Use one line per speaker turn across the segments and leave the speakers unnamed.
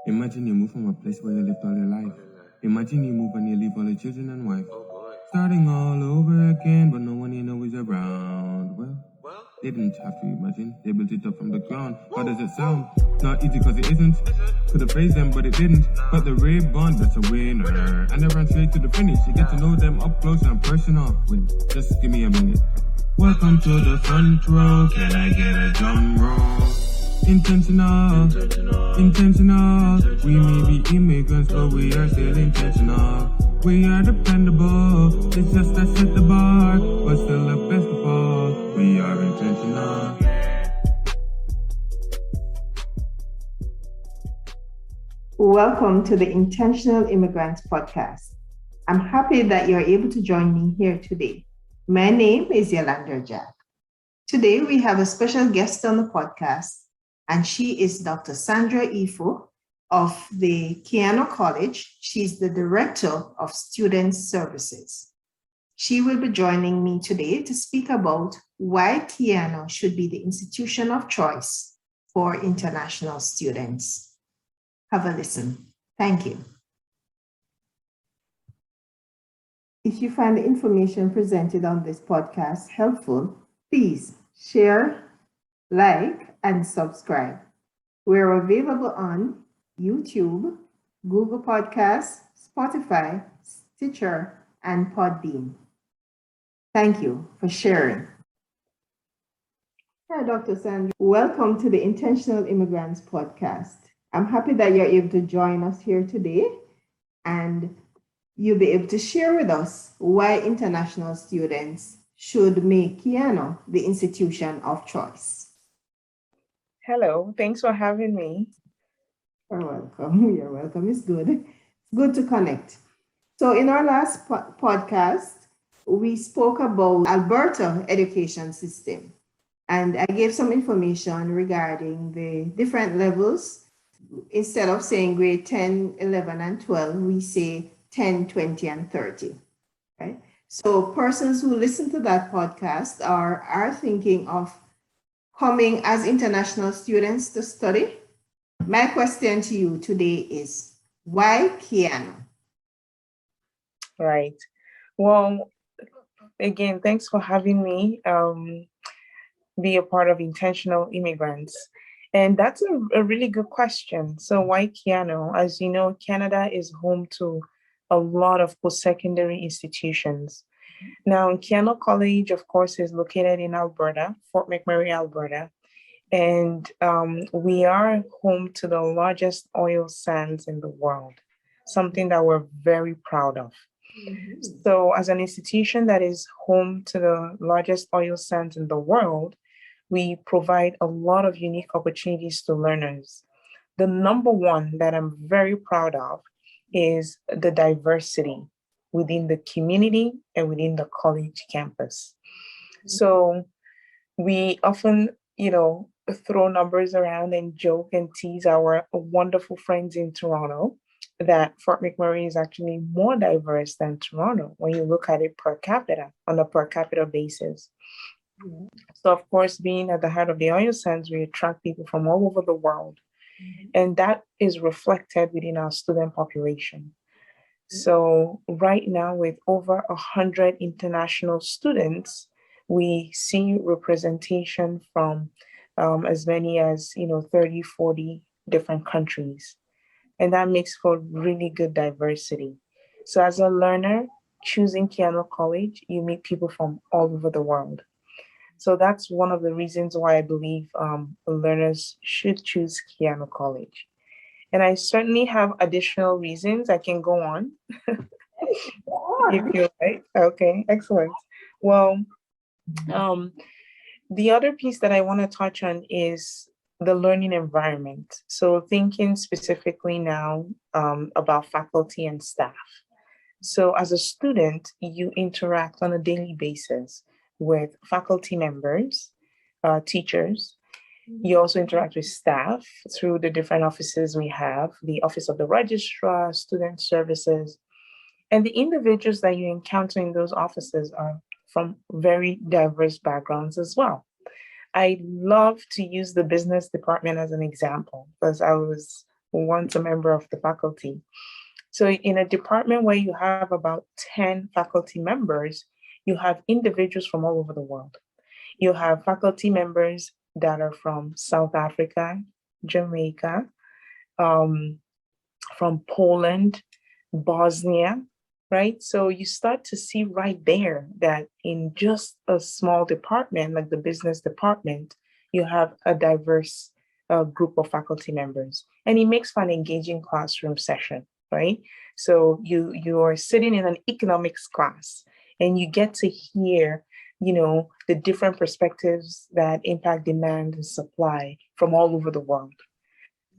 Imagine you move from a place where you lived all your life. Imagine you move and you leave all your children and wife. Starting all over again, but no one you know is around. Well, they didn't have to imagine. They built it up from the ground. How does it sound? Not easy cause it isn't. Could have phased them, but it didn't. But the Ray Bond, that's a winner. And they ran straight to the finish. You get to know them up close and personal. Wait, just give me a minute. Welcome to the front row. Can I get a drum roll? Intentional. We may be immigrants, but we are still intentional. We are dependable. It's just that set the bar, but still the best of all, we are intentional.
Welcome to the Intentional Immigrants podcast. I'm happy that you're able to join me here today. My name is Yolanda Jack. Today we have a special guest on the podcast, and she is Dr. Sandra Efu of the Keyano College. She's the Director of Student Services. She will be joining me today to speak about why Keyano should be the institution of choice for international students. Have a listen. Thank you. If you find the information presented on this podcast helpful, please share, like, and subscribe. We're available on YouTube, Google Podcasts, Spotify, Stitcher, and Podbean. Thank you for sharing. Hi, Dr. Sandra. Welcome to the Intentional Immigrants podcast. I'm happy that you're able to join us here today, and you'll be able to share with us why international students should make Keyano the institution of choice.
Hello, thanks for having me.
You're welcome. You're welcome. It's good. It's good to connect. So in our last podcast, we spoke about Alberta education system, and I gave some information regarding the different levels. Instead of saying grade 10, 11, and 12, we say 10, 20, and 30, right? So persons who listen to that podcast are thinking of coming as international students to study. My question to you today is, why Keyano?
Right. Well, again, thanks for having me be a part of Intentional Immigrants. And that's a really good question. So why Keyano? As you know, Canada is home to a lot of post-secondary institutions. Now, Keyano College, of course, is located in Alberta, Fort McMurray, Alberta. And we are home to the largest oil sands in the world, something that we're very proud of. Mm-hmm. So as an institution that is home to the largest oil sands in the world, we provide a lot of unique opportunities to learners. The number one that I'm very proud of is the diversity within the community and within the college campus. So we often, throw numbers around and joke and tease our wonderful friends in Toronto that Fort McMurray is actually more diverse than Toronto when you look at it per capita, on a per capita basis. Mm-hmm. So, of course, being at the heart of the oil sands, we attract people from all over the world. Mm-hmm. And that is reflected within our student population. Mm-hmm. So right now, with over 100 international students, we see representation from as many as 30, 40 different countries. And that makes for really good diversity. So as a learner, choosing Keyano College, you meet people from all over the world. So that's one of the reasons why I believe learners should choose Keyano College. And I certainly have additional reasons. I can go on. If you like. Okay, excellent. Well, the other piece that I want to touch on is the learning environment. So thinking specifically now about faculty and staff. So as a student, you interact on a daily basis with faculty members, teachers. You also interact with staff through the different offices we have, the Office of the Registrar, Student Services, and the individuals that you encounter in those offices are from very diverse backgrounds as well. I love to use the business department as an example because I was once a member of the faculty. So in a department where you have about 10 faculty members, you have individuals from all over the world. You have faculty members that are from South Africa, Jamaica, um, from Poland, Bosnia, right? So you start to see right there that in just a small department, like the business department, you have a diverse group of faculty members. And it makes for an engaging classroom session, right? So you're sitting in an economics class and you get to hear, the different perspectives that impact demand and supply from all over the world.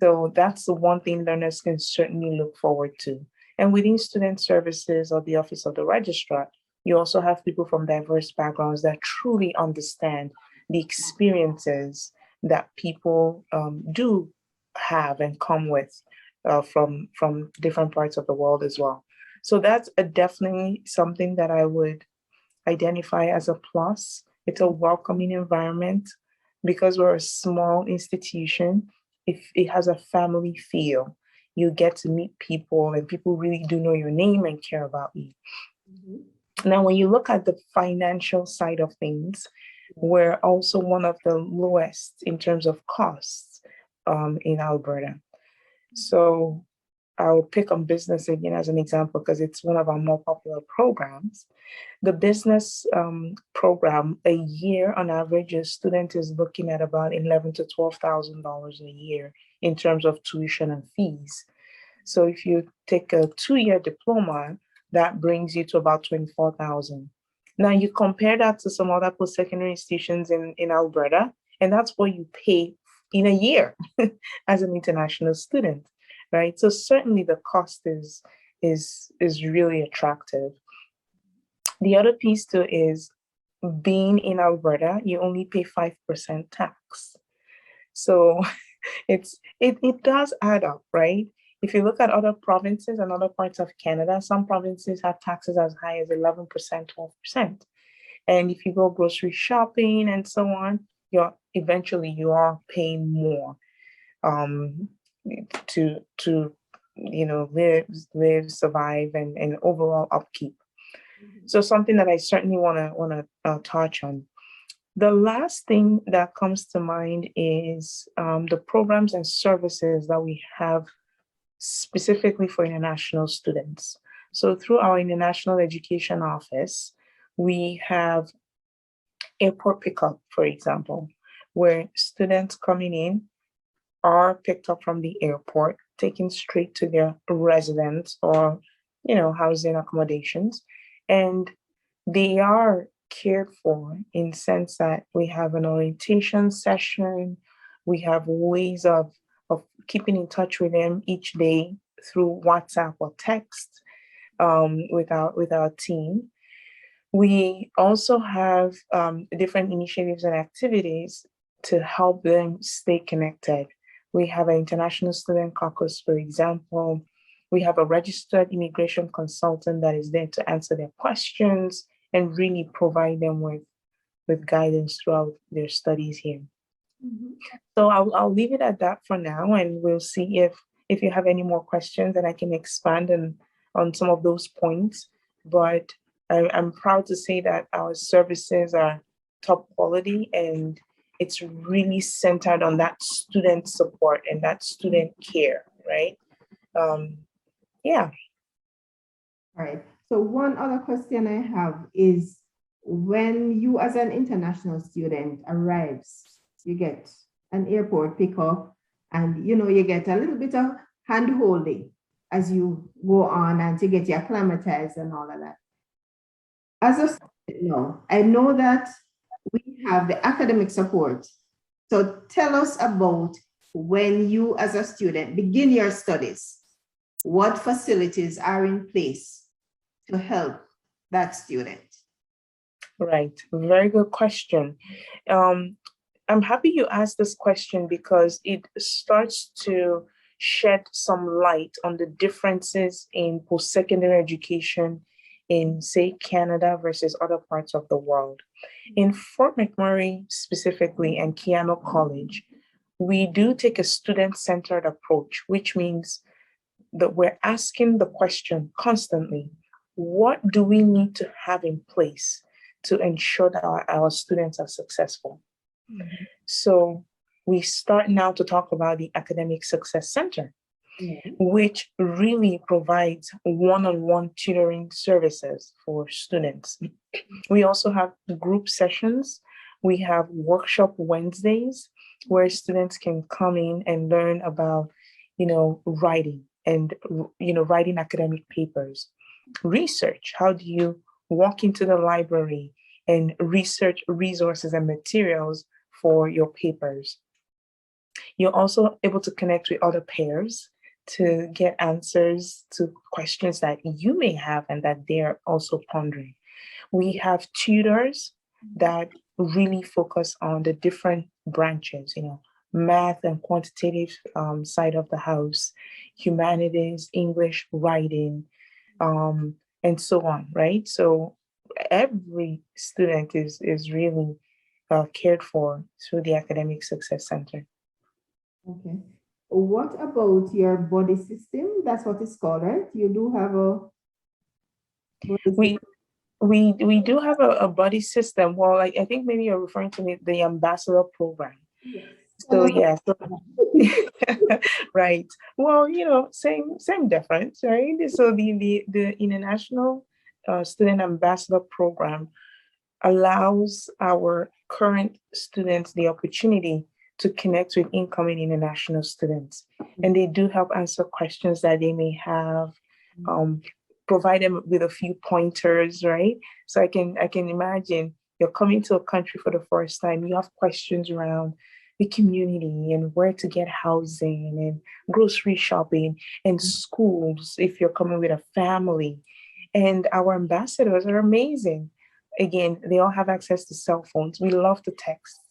So that's the one thing learners can certainly look forward to. And within student services or the office of the registrar, you also have people from diverse backgrounds that truly understand the experiences that people do have and come with from different parts of the world as well. So that's definitely something that I would identify as a plus. It's a welcoming environment because we're a small institution. If it has a family feel, you get to meet people and people really do know your name and care about you. Mm-hmm. Now, when you look at the financial side of things, we're also one of the lowest in terms of costs in Alberta. So I'll pick on business again as an example because it's one of our more popular programs. The business program, a year on average, a student is looking at about $11,000 to $12,000 a year in terms of tuition and fees. So if you take a 2-year diploma, that brings you to about $24,000. Now you compare that to some other post-secondary institutions in Alberta, and that's what you pay in a year as an international student, right? So certainly the cost is really attractive. The other piece too is being in Alberta, you only pay 5% tax. So it does add up, right? If you look at other provinces and other parts of Canada, some provinces have taxes as high as 11%, 12%. And if you go grocery shopping and so on, eventually you are paying more to live, survive, and overall upkeep. So something that I certainly want to touch on. The last thing that comes to mind is the programs and services that we have specifically for international students. So through our International Education Office, we have airport pickup, for example, where students coming in are picked up from the airport, taken straight to their residence or, housing accommodations. And they are cared for in the sense that we have an orientation session. We have ways of keeping in touch with them each day through WhatsApp or text with our team. We also have different initiatives and activities to help them stay connected. We have an International Student Caucus, for example. We have a registered immigration consultant that is there to answer their questions and really provide them with guidance throughout their studies here. Mm-hmm. So I'll leave it at that for now, and we'll see if you have any more questions, and I can expand on some of those points. But I'm proud to say that our services are top quality, and it's really centered on that student support and that student care, right? Yeah.
All right. So one other question I have is, when you as an international student arrives, you get an airport pickup and, you get a little bit of hand-holding as you go on and to get you acclimatized and all of that. As a student, I know that we have the academic support. So tell us about when you as a student begin your studies, what facilities are in place to help that student?
Right. Very good question. I'm happy you asked this question because it starts to shed some light on the differences in post-secondary education in, say, Canada versus other parts of the world. In Fort McMurray specifically and Keyano College, we do take a student-centered approach, which means that we're asking the question constantly, what do we need to have in place to ensure that our students are successful?
Mhm.
So we start now to talk about the Academic Success Center,
Mhm.
which really provides one-on-one tutoring services for students. We also have group sessions. We have workshop Wednesdays where students can come in and learn about, writing and, writing academic papers. Research, how do you walk into the library and research resources and materials for your papers? You're also able to connect with other peers to get answers to questions that you may have and that they're also pondering. We have tutors that really focus on the different branches, math and quantitative side of the house, humanities, English, writing, and so on, right? So every student is really cared for through the Academic Success Center.
Okay. What about your body system? That's what it's called, right? You do have a body system.
We do have a buddy system. Well, I think maybe you're referring to the ambassador program.
Yes.
So yeah, right. Well, same difference, right? So the international student ambassador program allows our current students the opportunity to connect with incoming international students. And they do help answer questions that they may have, um, provide them with a few pointers, right? So I can imagine you're coming to a country for the first time, you have questions around the community and where to get housing and grocery shopping and schools if you're coming with a family. And our ambassadors are amazing. Again, they all have access to cell phones. We love to text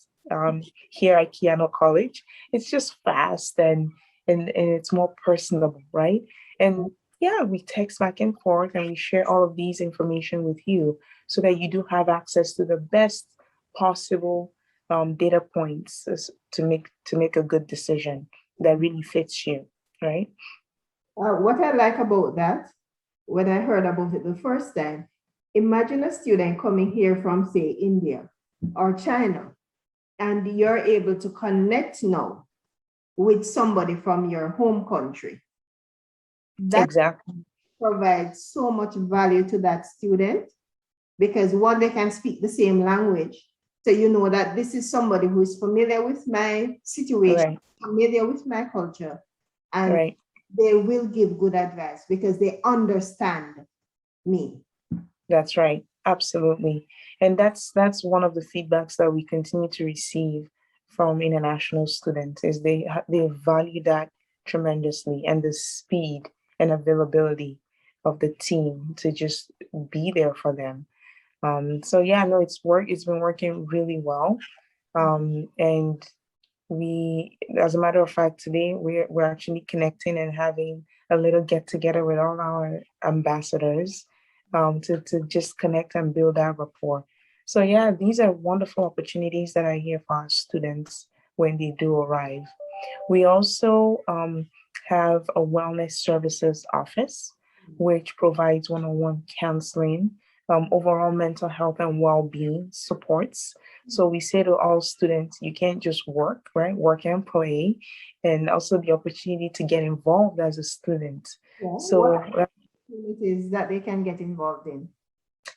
here at Keyano College. It's just fast and it's more personable, right? And yeah, we text back and forth and we share all of these information with you so that you do have access to the best possible data points to make a good decision that really fits you, right?
What I like about that, when I heard about it the first time, imagine a student coming here from, say, India or China, and you're able to connect now with somebody from your home country. That
Exactly.
provides so much value to that student because one, they can speak the same language. So you know that this is somebody who is familiar with my situation,
Right.
familiar with my culture, and
Right.
they will give good advice because they understand me.
That's right. Absolutely. And that's one of the feedbacks that we continue to receive from international students is they value that tremendously, and the speed and availability of the team to just be there for them. So yeah, no, it's been working really well. And as a matter of fact, today we're actually connecting and having a little get together with all our ambassadors to just connect and build that rapport. So yeah, these are wonderful opportunities that are here for our students when they do arrive. We also have a wellness services office, which provides one-on-one counseling, overall mental health and well-being supports. So we say to all students, you can't just work, right? Work and play, and also the opportunity to get involved as a student.
Yeah.
So
What activities that they can get involved in?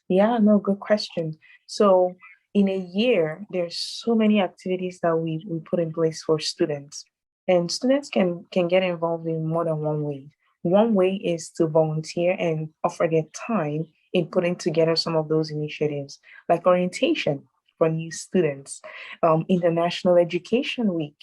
yeah, no, good question. So in a year, there's so many activities that we put in place for students. And students can get involved in more than one way. One way is to volunteer and offer their time in putting together some of those initiatives, like orientation for new students, International Education Week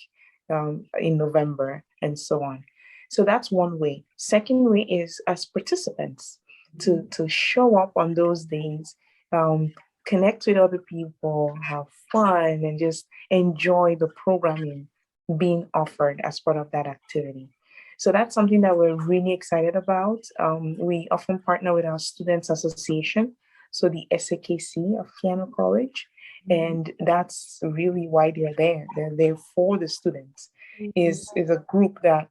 in November, and so on. So that's one way. Second way is as participants to show up on those days, um, connect with other people, have fun, and just enjoy the programming being offered as part of that activity. So that's something that we're really excited about. We often partner with our Students Association, so the SAKC of Keyano College, and that's really why they're there. They're there for the students. is a group that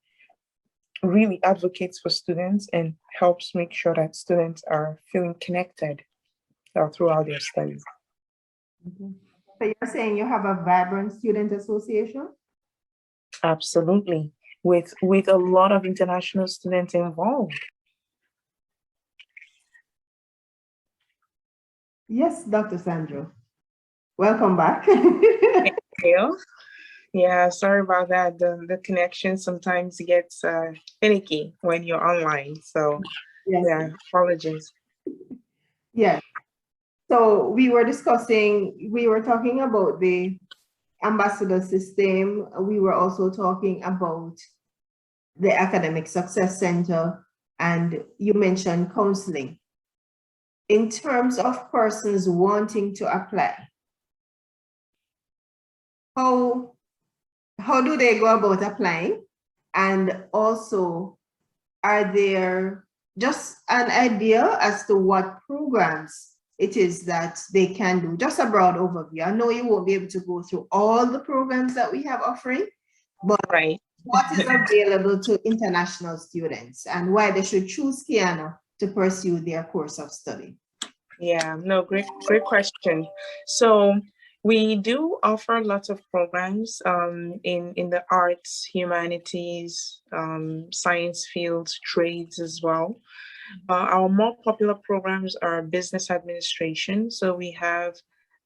really advocates for students and helps make sure that students are feeling connected throughout their studies.
So you're saying you have a vibrant student association?
Absolutely, with a lot of international students involved.
Yes, Dr. Sandra. Welcome back.
Yeah, sorry about that. The connection sometimes gets finicky when you're online. So
Yes.
yeah, apologies.
Yes. So we were talking about the ambassador system. We were also talking about the Academic Success Center, and you mentioned counseling. In terms of persons wanting to apply, how do they go about applying? And also, are there just an idea as to what programs it is that they can do? Just a broad overview. I know you won't be able to go through all the programs that we have offering, but
right.
What is available to international students and why they should choose Keyano to pursue their course of study?
Yeah, no, great question. So we do offer lots of programs in the arts, humanities, science fields, trades as well. Our more popular programs are business administration. So we have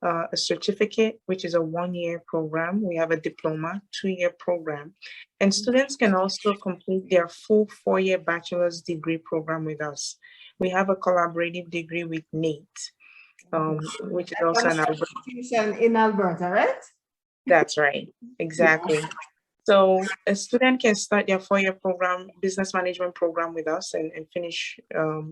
a certificate, which is a 1-year program. We have a diploma, 2-year program. And students can also complete their full 4-year bachelor's degree program with us. We have a collaborative degree with NATE, which is also an
institution in Alberta, right?
That's right, exactly. Yeah. So a student can start their 4-year program, business management program with us and finish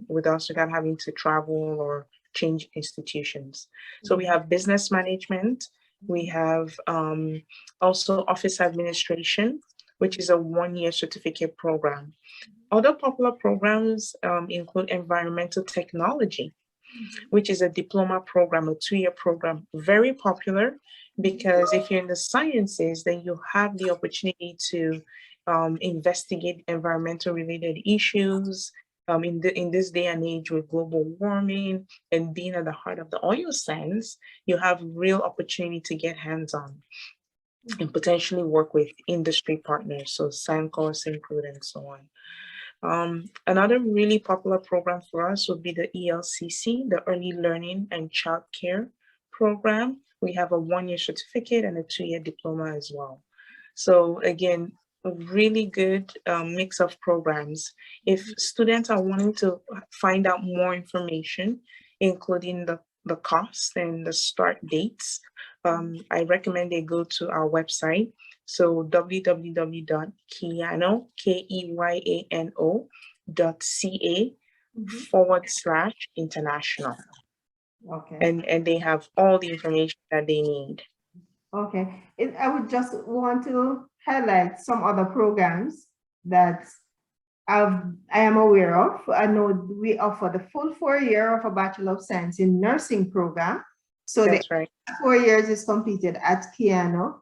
with us without having to travel or change institutions. So we have business management. We have also office administration, which is a 1-year certificate program. Other popular programs include environmental technology, which is a diploma program, a 2-year program, very popular because if you're in the sciences, then you have the opportunity to investigate environmental related issues. In this day and age with global warming and being at the heart of the oil sands, you have real opportunity to get hands-on and potentially work with industry partners, so Sancor, Syncrude, and so on. Another really popular program for us would be the ELCC, the Early Learning and Child Care Program. We have a 1-year certificate and a 2-year diploma as well. So again, a really good mix of programs. If students are wanting to find out more information, including the cost and the start dates, I recommend they go to our website. So www.keyano.ca/international.
Okay.
And they have all the information that they need.
Okay. I would just want to highlight some other programs that I am aware of. I know we offer the full 4-year of a Bachelor of Science in Nursing program. So
that's right.
4 years is completed at Keyano.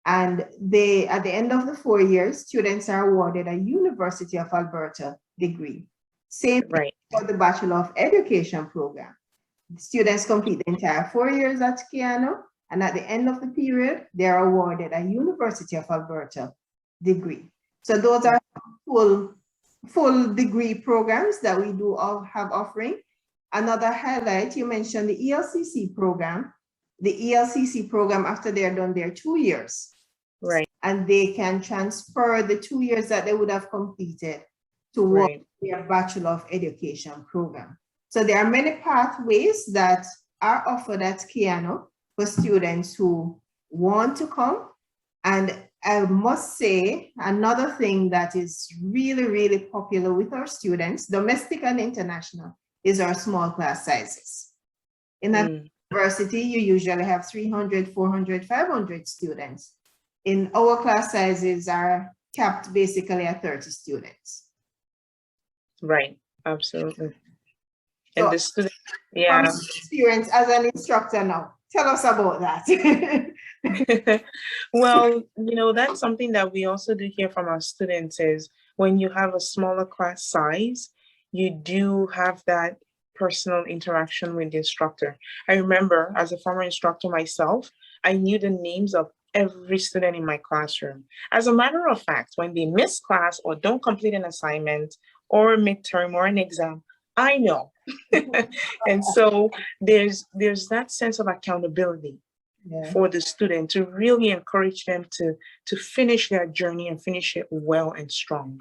And at the end of the 4 years, students are awarded a University of Alberta degree. Same
right.
for the Bachelor of Education program. Students complete the entire 4 years at Keyano, and at the end of the period, they are awarded a University of Alberta degree. So those are full degree programs that we do have offering. Another highlight, you mentioned the ELCC program. The ELCC program, after they're done their 2 years,
right,
and they can transfer the 2 years that they would have completed to their Bachelor of Education program. So there are many pathways that are offered at Keyano for students who want to come. And I must say, another thing that is really, really popular with our students, domestic and international, is our small class sizes. In a university, you usually have 300, 400, 500 students. In our class sizes are capped basically at 30 students.
Right, absolutely.
So,
and the student, yeah.
From experience as an instructor now, tell us about that.
Well, that's something that we also do hear from our students is when you have a smaller class size, you do have that personal interaction with the instructor. I remember as a former instructor myself, I knew the names of every student in my classroom. As a matter of fact, when they miss class or don't complete an assignment or a midterm or an exam, I know. And so there's that sense of accountability for the student to really encourage them to finish their journey and finish it well and strong.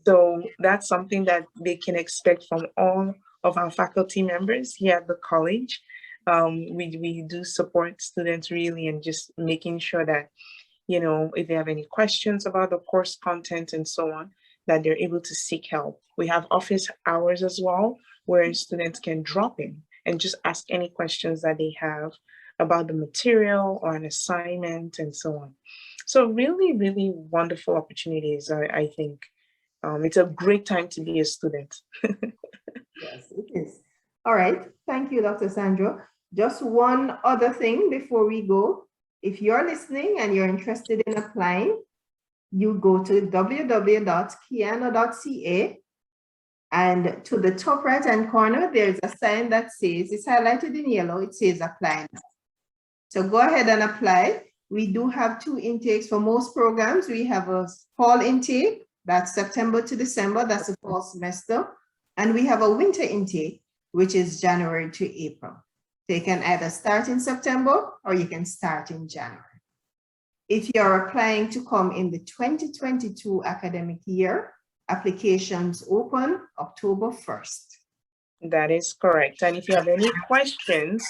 So that's something that they can expect from all of our faculty members here at the college. We do support students really and just making sure that, if they have any questions about the course content and so on, that they're able to seek help. We have office hours as well, where students can drop in and just ask any questions that they have about the material or an assignment and so on. So really, really wonderful opportunities, I think. It's a great time to be a student.
Yes, it is. All right. Thank you, Dr. Sandra. Just one other thing before we go. If you're listening and you're interested in applying, you go to www.keyano.ca, and to the top right-hand corner, there's a sign that says, it's highlighted in yellow, it says apply now. So go ahead and apply. We do have 2 intakes for most programs. We have a fall intake, that's September to December, that's the fall semester. And we have a winter intake, which is January to April. So you can either start in September or you can start in January. If you're applying to come in the 2022 academic year, applications open October 1st.
That is correct. And if you have any questions,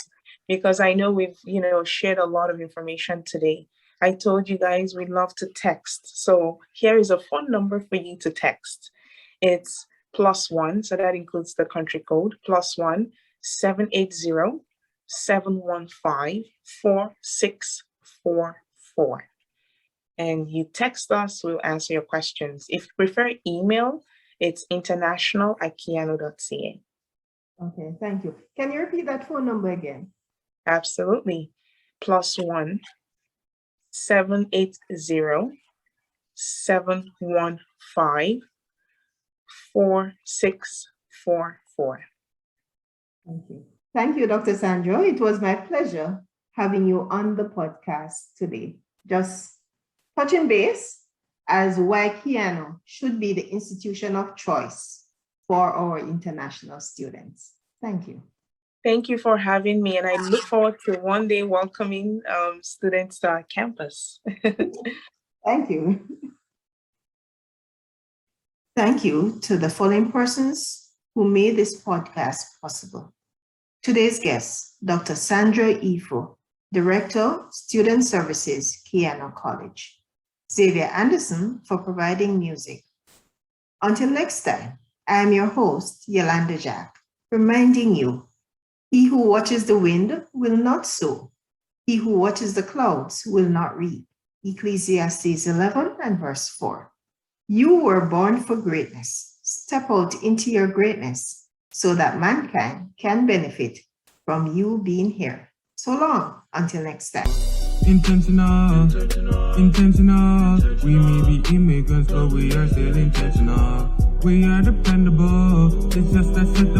because I know we've, shared a lot of information today. I told you guys we'd love to text. So here is a phone number for you to text. It's +1, so that includes the country code, +1 780 715 4644. And you text us, we'll answer your questions. If you prefer email, it's international@keyano.ca.
Okay, thank you. Can you repeat that phone number again?
Absolutely. +1 780 715 4644.
Thank you. Thank you, Dr. Sandra. It was my pleasure having you on the podcast today. Just touching base as why Keyano should be the institution of choice for our international students. Thank you.
Thank you for having me, and I look forward to one day welcoming students to our campus.
Thank you. Thank you to the following persons who made this podcast possible. Today's guest, Dr. Sandra Efu, Director, Student Services, Keyano College. Xavier Anderson for providing music. Until next time, I am your host, Yolanda Jack, reminding you, he who watches the wind will not sow. He who watches the clouds will not reap. Ecclesiastes 11 and verse 4. You were born for greatness. Step out into your greatness so that mankind can benefit from you being here. So long, until next time.
Intentional. We may be immigrants, but we are still intentional. We are dependable. It's just that simple.